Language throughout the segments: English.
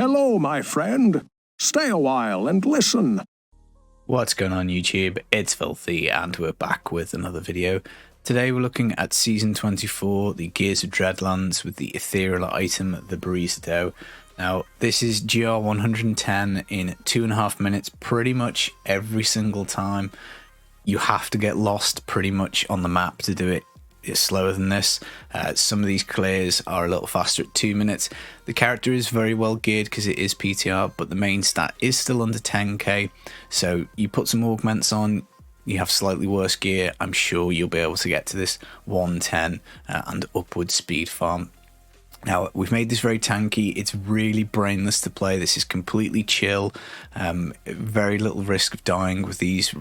Hello, my friend. Stay a while and listen. What's going on YouTube? It's Filthy and we're back with another video. Today we're looking at Season 24, the Gears of Dreadlands with the Ethereal item, the Buriza-Do. Now this is GR110 in 2.5 minutes pretty much every single time. You have to get lost pretty much on the map to do it. It's slower than this. Some of these clears are a little faster at 2 minutes. The character is very well geared because it is PTR, but the main stat is still under 10k. So you put some augments on, you have slightly worse gear. I'm sure you'll be able to get to this 110 and upward speed farm. Now, we've made this very tanky. It's really brainless to play. This is completely chill. Very little risk of dying with these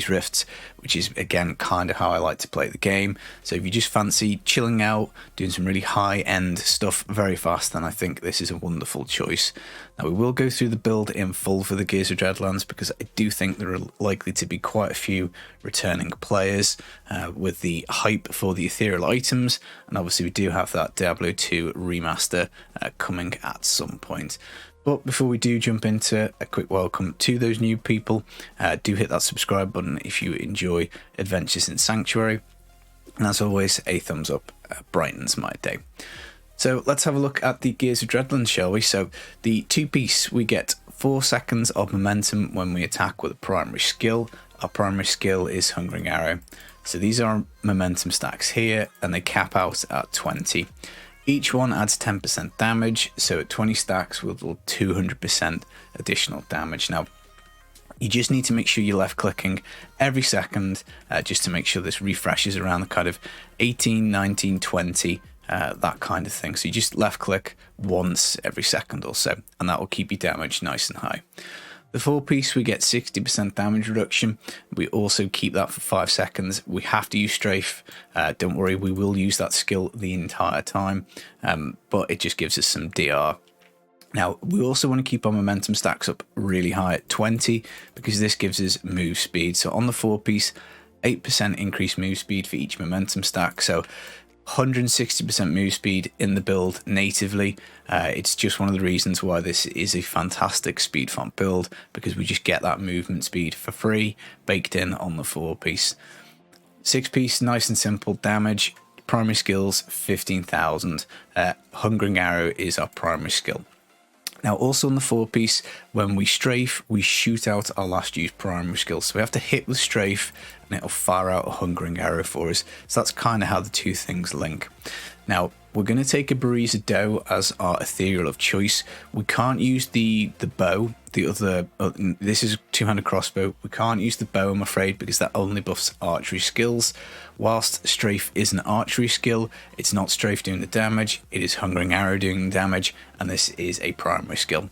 rifts, which is, again, kind of how I like to play the game. So if you just fancy chilling out, doing some really high-end stuff very fast, then I think this is a wonderful choice. Now, we will go through the build in full for the Gears of Dreadlands because I do think there are likely to be quite a few returning players with the hype for the ethereal items. And obviously we do have that Diablo 2 remaster coming at some point. But before we do jump into a quick welcome to those new people, do hit that subscribe button if you enjoy Adventures in Sanctuary. And as always, a thumbs up brightens my day. So let's have a look at the Gears of Dreadland, shall we? So the two-piece, we get 4 seconds of momentum when we attack with a primary skill. Our primary skill is Hungering Arrow. So these are momentum stacks here, and they cap out at 20. Each one adds 10% damage, so at 20 stacks we'll do 200% additional damage. Now, you just need to make sure you're left clicking every second just to make sure this refreshes around the kind of 18, 19, 20, that kind of thing. So you just left click once every second or so, and that will keep your damage nice and high. The 4-piece, we get 60% damage reduction. We also keep that for 5 seconds. We have to use strafe. Don't worry, we will use that skill the entire time, but it just gives us some DR. Now, we also want to keep our momentum stacks up really high at 20 because this gives us move speed. So on the 4-piece, 8% increased move speed for each momentum stack. So 160% move speed in the build natively. It's just one of the reasons why this is a fantastic speed farm build, because we just get that movement speed for free baked in on the 4-piece. 6-piece, nice and simple damage. Primary skills 15,000. Hungering Arrow is our primary skill. Now, also on the 4-piece, when we strafe, we shoot out our last used primary skill. So we have to hit with strafe and it'll fire out a Hungering Arrow for us. So that's kind of how the two things link. Now, we're going to take a Buriza-Do as our ethereal of choice. We can't use the bow, this is two-handed crossbow. We can't use the bow, I'm afraid, because that only buffs archery skills. Whilst strafe is an archery skill, it's not strafe doing the damage, it is Hungering Arrow doing the damage, and this is a primary skill.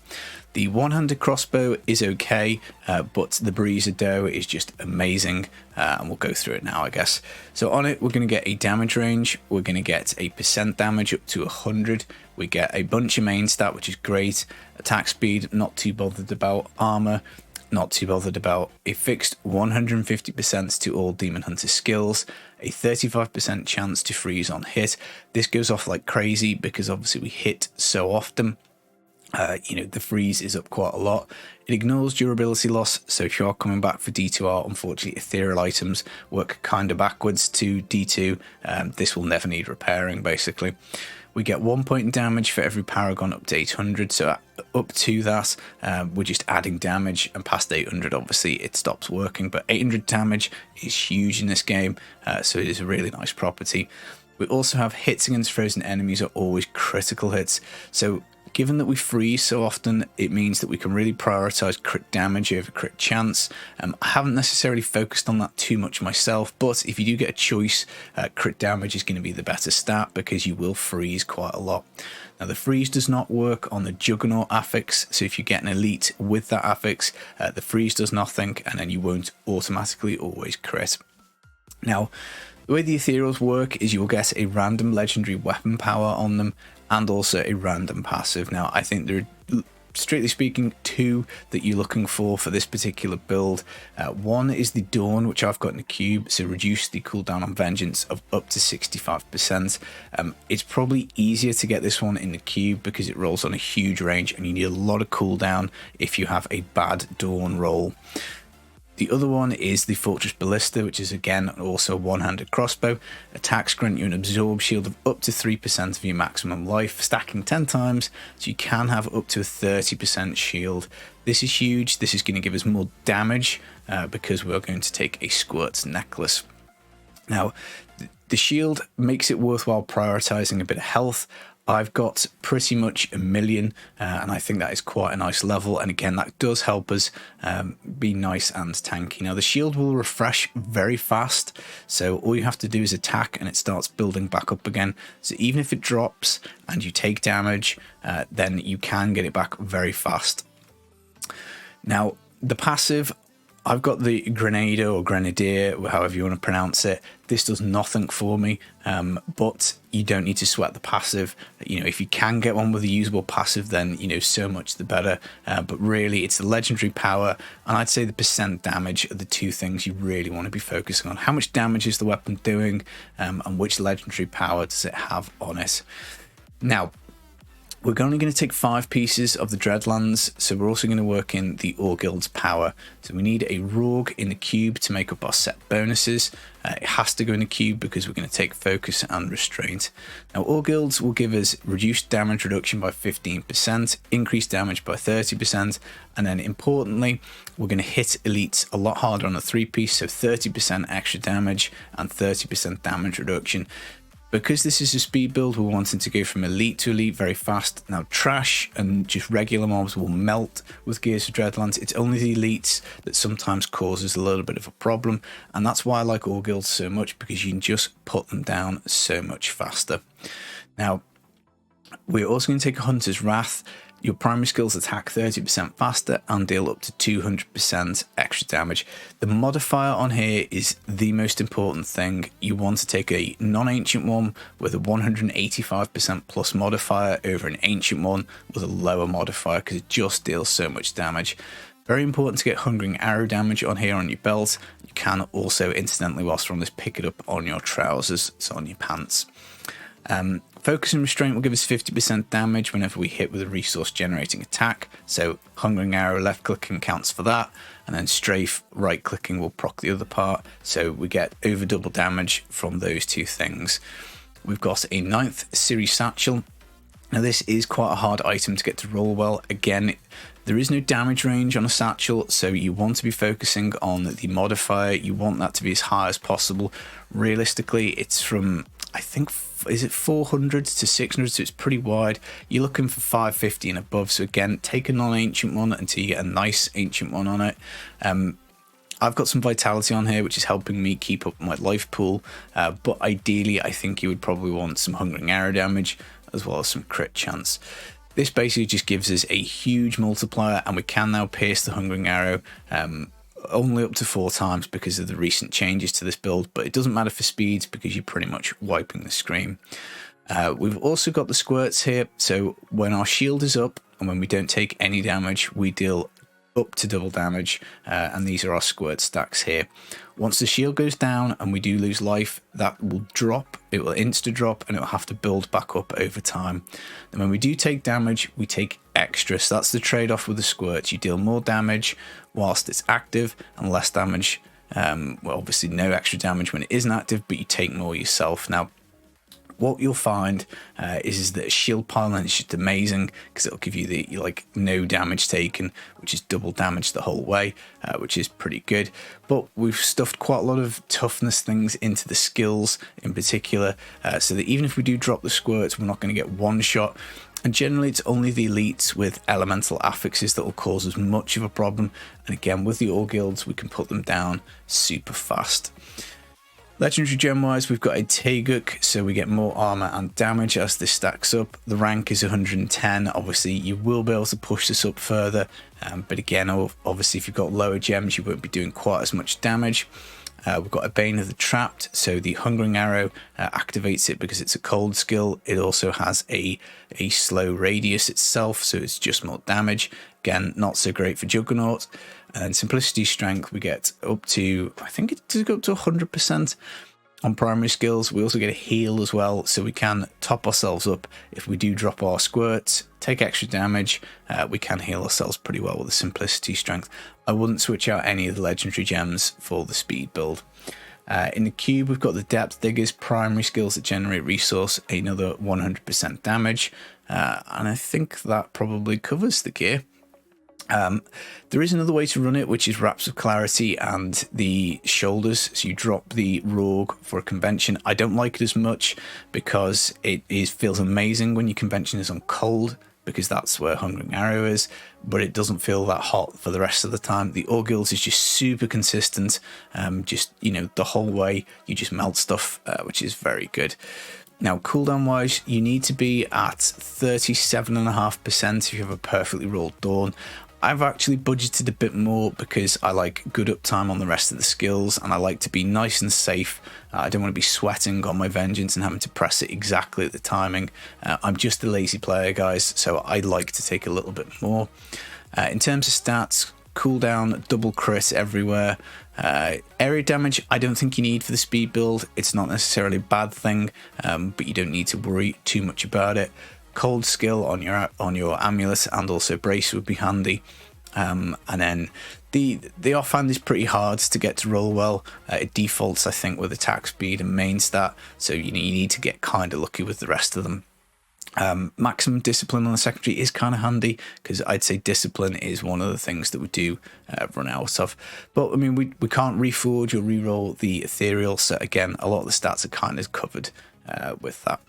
The one-handed crossbow is okay, but the Buriza-Do is just amazing, and we'll go through it now, I guess. So on it, we're going to get a damage range, we're going to get a percent damage up to 100, we get a bunch of main stat, which is great, attack speed, not too bothered about, armor, not too bothered about, a fixed 150% to all Demon Hunter skills, a 35% chance to freeze on hit. This goes off like crazy because obviously we hit so often. The freeze is up quite a lot. It ignores durability loss, so if you are coming back for D2R, unfortunately ethereal items work kind of backwards to D2. This will never need repairing, basically. We get 1 point in damage for every paragon up to 800, so up to that, we're just adding damage, and past 800, obviously, it stops working, but 800 damage is huge in this game, so it is a really nice property. We also have hits against frozen enemies are always critical hits, so given that we freeze so often, it means that we can really prioritize crit damage over crit chance. I haven't necessarily focused on that too much myself, but if you do get a choice, crit damage is going to be the better stat because you will freeze quite a lot. Now, the freeze does not work on the Juggernaut affix, so if you get an elite with that affix, the freeze does nothing, and then you won't automatically always crit. Now, the way the ethereals work is you will get a random legendary weapon power on them, and also a random passive. Now, I think there are strictly speaking, two that you're looking for this particular build. One is the Dawn, which I've got in the cube, so reduce the cooldown on Vengeance of up to 65%. It's probably easier to get this one in the cube because it rolls on a huge range and you need a lot of cooldown if you have a bad Dawn roll. The other one is the Fortress Ballista, which is again also a one-handed crossbow. Attacks grant you an absorb shield of up to 3% of your maximum life, stacking 10 times, so you can have up to a 30% shield. This is huge. This is going to give us more damage because we're going to take a Squirt's Necklace. Now, the shield makes it worthwhile prioritizing a bit of health. I've got pretty much 1 million, and I think that is quite a nice level. And again, that does help us be nice and tanky. Now, the shield will refresh very fast, so all you have to do is attack and it starts building back up again. So even if it drops and you take damage, then you can get it back very fast. Now, the passive, I've got the Grenadier or Grenadier, however you want to pronounce it. This does nothing for me, but you don't need to sweat the passive. You know, if you can get one with a usable passive, then, you know, so much the better. But really, it's the legendary power, and I'd say the percent damage are the two things you really want to be focusing on. How much damage is the weapon doing, and which legendary power does it have on it? Now, we're only going to take 5 pieces of the Dreadlands, so we're also going to work in the Orgild's power. So we need a Rogue in the cube to make up our set bonuses. It has to go in the cube because we're going to take focus and restraint. Now, Orgild's will give us reduced damage reduction by 15%, increased damage by 30%, and then importantly, we're going to hit elites a lot harder on a 3-piece, so 30% extra damage and 30% damage reduction. Because this is a speed build, we're wanting to go from elite to elite very fast. Now, trash and just regular mobs will melt with Gears of Dreadlands. It's only the elites that sometimes causes a little bit of a problem, and that's why I like all guilds so much, because you can just put them down so much faster. Now, we're also going to take a Hunter's Wrath. Your primary skills attack 30% faster and deal up to 200% extra damage. The modifier on here is the most important thing. You want to take a non-ancient one with a 185% plus modifier over an ancient one with a lower modifier, because it just deals so much damage. Very important to get Hungering Arrow damage on here on your belt. You can also, incidentally, whilst we're on this, pick it up on your trousers, so on your pants. Focus and Restraint will give us 50% damage whenever we hit with a resource generating attack, so Hungering Arrow left clicking counts for that, and then Strafe right clicking will proc the other part, so we get over double damage from those two things. We've got a 9th series satchel. Now, this is quite a hard item to get to roll well. Again, there is no damage range on a satchel, so you want to be focusing on the modifier. You want that to be as high as possible. Realistically, it's from, I think, is it 400 to 600, so it's pretty wide. You're looking for 550 and above, so again, take a non-ancient one until you get a nice ancient one on it. I've got some vitality on here, which is helping me keep up my life pool, but ideally I think you would probably want some Hungering Arrow damage as well as some crit chance. This basically just gives us a huge multiplier, and we can now pierce the Hungering Arrow only up to 4 times because of the recent changes to this build, but it doesn't matter for speeds because you're pretty much wiping the screen. We've also got the squirts here, so when our shield is up and when we don't take any damage, we deal up to double damage, and these are our squirt stacks here. Once the shield goes down and we do lose life, that will drop, it will insta drop, and it will have to build back up over time. And when we do take damage, we take extra, so that's the trade-off with the squirts. You deal more damage whilst it's active and less damage, well, obviously no extra damage when it isn't active, but you take more yourself. Now, what you'll find is that a shield pylon is just amazing because it'll give you the no damage taken, which is double damage the whole way, which is pretty good. But we've stuffed quite a lot of toughness things into the skills in particular, so that even if we do drop the squirts, we're not going to get one shot. And generally it's only the elites with elemental affixes that will cause us much of a problem. And again, with the All Guilds, we can put them down super fast. Legendary gem wise, we've got a Taeguk, so we get more armor and damage as this stacks up. The rank is 110. Obviously you will be able to push this up further, but again, obviously if you've got lower gems, you won't be doing quite as much damage. We've got a Bane of the Trapped, so the Hungering Arrow activates it because it's a cold skill. It also has a slow radius itself, so it's just more damage. Again, not so great for Juggernaut. And Simplicity Strength, we get up to, I think it does go up to 100% on primary skills. We also get a heal as well, so we can top ourselves up. If we do drop our squirts, take extra damage, we can heal ourselves pretty well with the Simplicity Strength. I wouldn't switch out any of the legendary gems for the speed build. In the cube, we've got the Depth Diggers, primary skills that generate resource, another 100% damage, and I think that probably covers the gear. There is another way to run it, which is Wraps of Clarity and the shoulders. So you drop the Rogue for a convention. I don't like it as much because it feels amazing when your convention is on cold, because that's where Hungering Arrow is, but it doesn't feel that hot for the rest of the time. The Orgils is just super consistent, just, you know, the whole way you just melt stuff, which is very good. Now, cooldown wise, you need to be at 37.5% if you have a perfectly rolled Dawn. I've actually budgeted a bit more because I like good uptime on the rest of the skills, and I like to be nice and safe. I don't want to be sweating on my Vengeance and having to press it exactly at the timing. I'm just a lazy player, guys, so I like to take a little bit more. In terms of stats, cooldown, double crit everywhere. Area damage, I don't think you need for the speed build. It's not necessarily a bad thing, but you don't need to worry too much about it. Cold skill on your amulet and also brace would be handy, and then the offhand is pretty hard to get to roll well. It defaults, I think, with attack speed and main stat, so you need to get kind of lucky with the rest of them. Maximum discipline on the secondary is kind of handy because I'd say discipline is one of the things that we do run out of. But I mean, we can't reforge or reroll the ethereal, so again, a lot of the stats are kind of covered with that.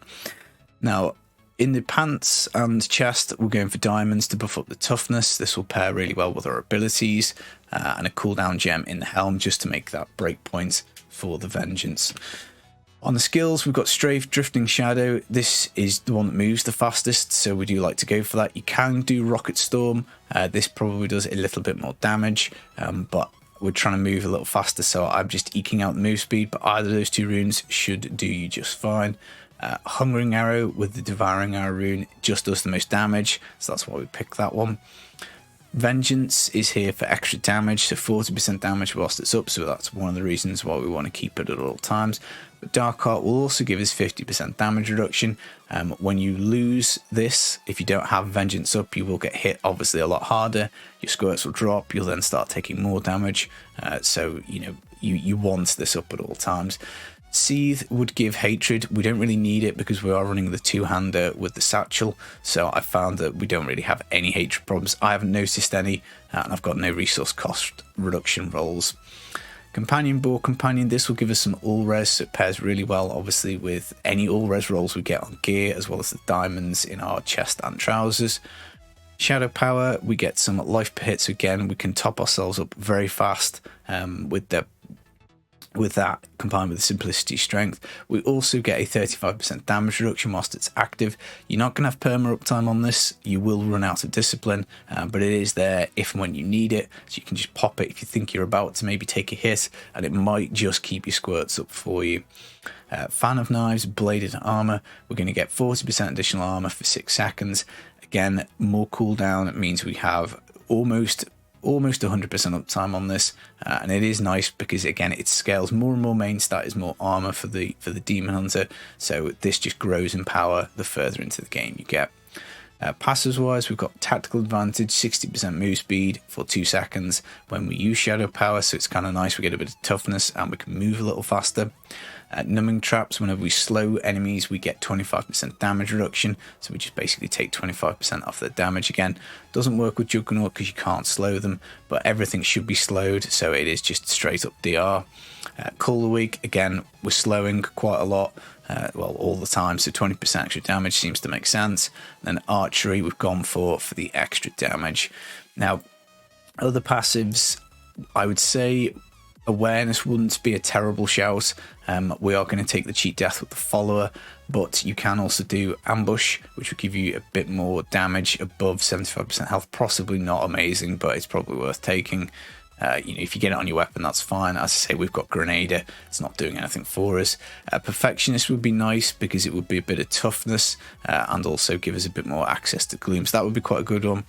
Now, in the pants and chest, we're going for diamonds to buff up the toughness. This will pair really well with our abilities, and a cooldown gem in the helm just to make that break point for the Vengeance. On the skills, we've got Strafe, Drifting Shadow. This is the one that moves the fastest, so we do like to go for that. You can do Rocket Storm. This probably does a little bit more damage, but we're trying to move a little faster, so I'm just eking out the move speed, but either of those two runes should do you just fine. Hungering Arrow with the Devouring Arrow rune just does the most damage, so that's why we picked that one. Vengeance is here for extra damage, so 40% damage whilst it's up, so that's one of the reasons why we want to keep it at all times. But Dark Heart will also give us 50% damage reduction. When you lose this, if you don't have Vengeance up, you will get hit obviously a lot harder. Your squirts will drop, you'll then start taking more damage, so you know you want this up at all times. Seethe would give hatred. We don't really need it because we are running the two-hander with the satchel, so I found that we don't really have any hatred problems. I haven't noticed any, and I've got no resource cost reduction rolls. Companion Boar Companion, this will give us some all-res, so it pairs really well obviously with any all-res rolls we get on gear, as well as the diamonds in our chest and trousers. Shadow Power, we get some life per hit, so again we can top ourselves up very fast with that combined with the Simplicity Strength. We also get a 35% damage reduction whilst it's active. You're not going to have perma uptime on this. You will run out of discipline, but it is there if and when you need it, so you can just pop it if you think you're about to maybe take a hit, and it might just keep your squirts up for you. Fan of Knives, Bladed Armor, we're going to get 40% additional armor for 6 seconds. Again, more cooldown, it means we have almost 100% uptime on this, and it is nice because again it scales more and more. Main stat is more armor for the Demon Hunter, so this just grows in power the further into the game you get. Passives wise, we've got Tactical Advantage, 60% move speed for 2 seconds when we use Shadow Power, so it's kind of nice. We get a bit of toughness and we can move a little faster. Numbing Traps, whenever we slow enemies we get 25% damage reduction, so we just basically take 25% off their damage. Again, doesn't work with Juggernaut because you can't slow them, but everything should be slowed, so it is just straight up DR. Call the Weak, again we're slowing quite a lot, well all the time, so 20% extra damage seems to make sense. Then Archery we've gone for the extra damage. Now other passives, I would say Awareness wouldn't be a terrible shout. We are going to take the Cheat Death with the Follower, but you can also do Ambush, which will give you a bit more damage above 75% health. Possibly not amazing, but it's probably worth taking. If you get it on your weapon, that's fine. As I say, we've got Grenadier. It's not doing anything for us. Perfectionist would be nice because it would be a bit of toughness and also give us a bit more access to Gloom. So that would be quite a good one.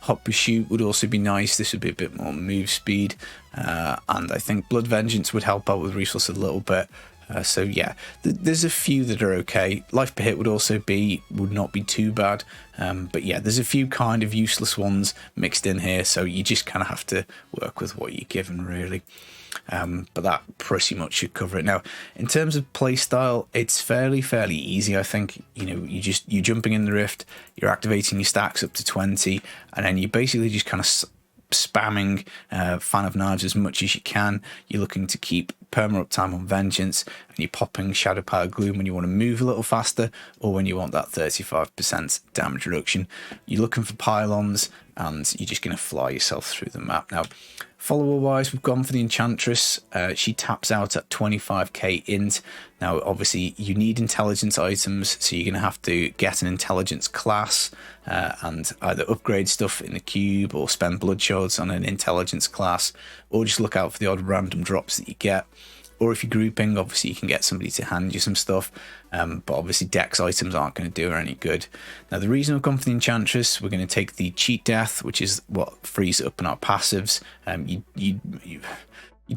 Hot Pursuit would also be nice. This would be a bit more move speed. And I think Blood Vengeance would help out with resource a little bit. So yeah, there's a few that are okay. Life per hit would not be too bad. But yeah, there's a few kind of useless ones mixed in here. So you just kind of have to work with what you're given, really. But that pretty much should cover it. Now, in terms of playstyle, it's fairly easy, I think. You're jumping in the Rift, you're activating your stacks up to 20, and then you basically just kind of spamming Fan of Knives as much as you can. You're looking to keep perma uptime on Vengeance, and you're popping Shadow Power Gloom when you want to move a little faster or when you want that 35% damage reduction. You're looking for pylons, and you're just going to fly yourself through the map. Now, follower wise, we've gone for the Enchantress. She taps out at 25k int. Now, obviously, you need intelligence items, so you're going to have to get an intelligence class and either upgrade stuff in the cube or spend blood shards on an intelligence class, or just look out for the odd random drops that you get. Or if you're grouping, obviously you can get somebody to hand you some stuff, but obviously dex items aren't going to do her any good. Now, the reason I've gone for the Enchantress, we're going to take the Cheat Death, which is what frees up in our passives. You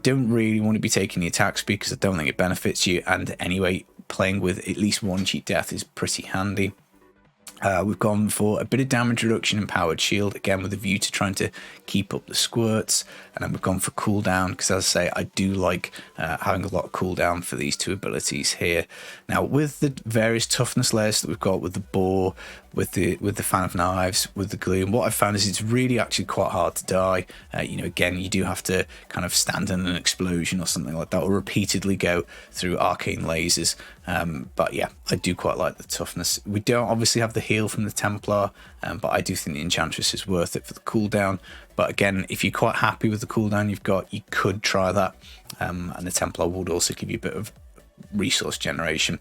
don't really want to be taking the attack speed because I don't think it benefits you, and anyway, playing with at least one Cheat Death is pretty handy. We've gone for a bit of damage reduction and powered shield, again with a view to trying to keep up the squirts, and then we've gone for cooldown because, as I say, I do like having a lot of cooldown for these two abilities here. Now, with the various toughness layers that we've got with the Boar, with the Fan of Knives, with the Gloom, what I've found is it's really actually quite hard to die. Again, you do have to kind of stand in an explosion or something like that, or repeatedly go through arcane lasers. But yeah, I do quite like the toughness. We don't obviously have the heal from the Templar, but I do think the Enchantress is worth it for the cooldown. But again, if you're quite happy with the cooldown you've got, you could try that. And the Templar would also give you a bit of resource generation.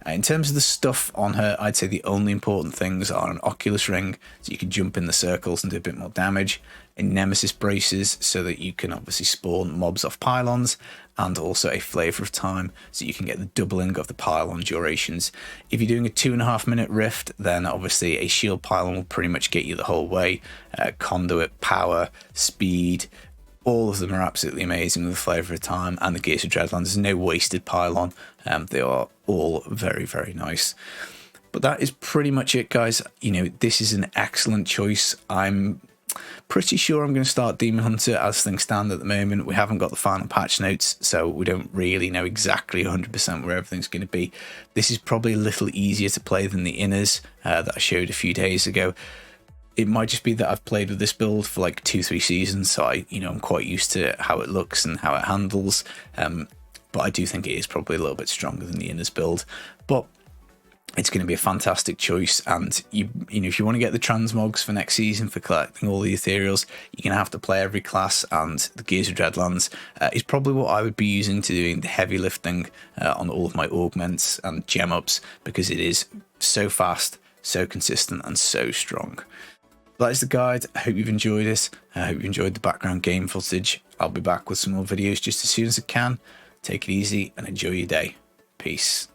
In terms of the stuff on her, I'd say the only important things are an Oculus Ring, so you can jump in the circles and do a bit more damage, a Nemesis Braces, so that you can obviously spawn mobs off pylons, and also a Flavour of Time, so you can get the doubling of the pylon durations. If you're doing a 2.5 minute rift, then obviously a shield pylon will pretty much get you the whole way. Conduit, power, speed, all of them are absolutely amazing with the Flavour of Time and the Gears of Dreadland. There's no wasted pylon. They are all very nice. But that is pretty much it, guys. This is an excellent choice. I'm pretty sure I'm going to start Demon Hunter as things stand at the moment. We haven't got the final patch notes, so we don't really know exactly 100% where everything's going to be. This is probably a little easier to play than the Inners that I showed a few days ago. It might just be that I've played with this build for like 2-3 seasons, so I'm quite used to how it looks and how it handles. But I do think it is probably a little bit stronger than the Inners build. But it's going to be a fantastic choice, and if you want to get the transmogs for next season for collecting all the ethereals, you're going to have to play every class, and the Gears of Dreadlands is probably what I would be using to doing the heavy lifting on all of my augments and gem ups, because it is so fast, so consistent, and so strong. That is the guide. I hope you've enjoyed it. I hope you enjoyed the background game footage. I'll be back with some more videos just as soon as I can. Take it easy and enjoy your day. Peace.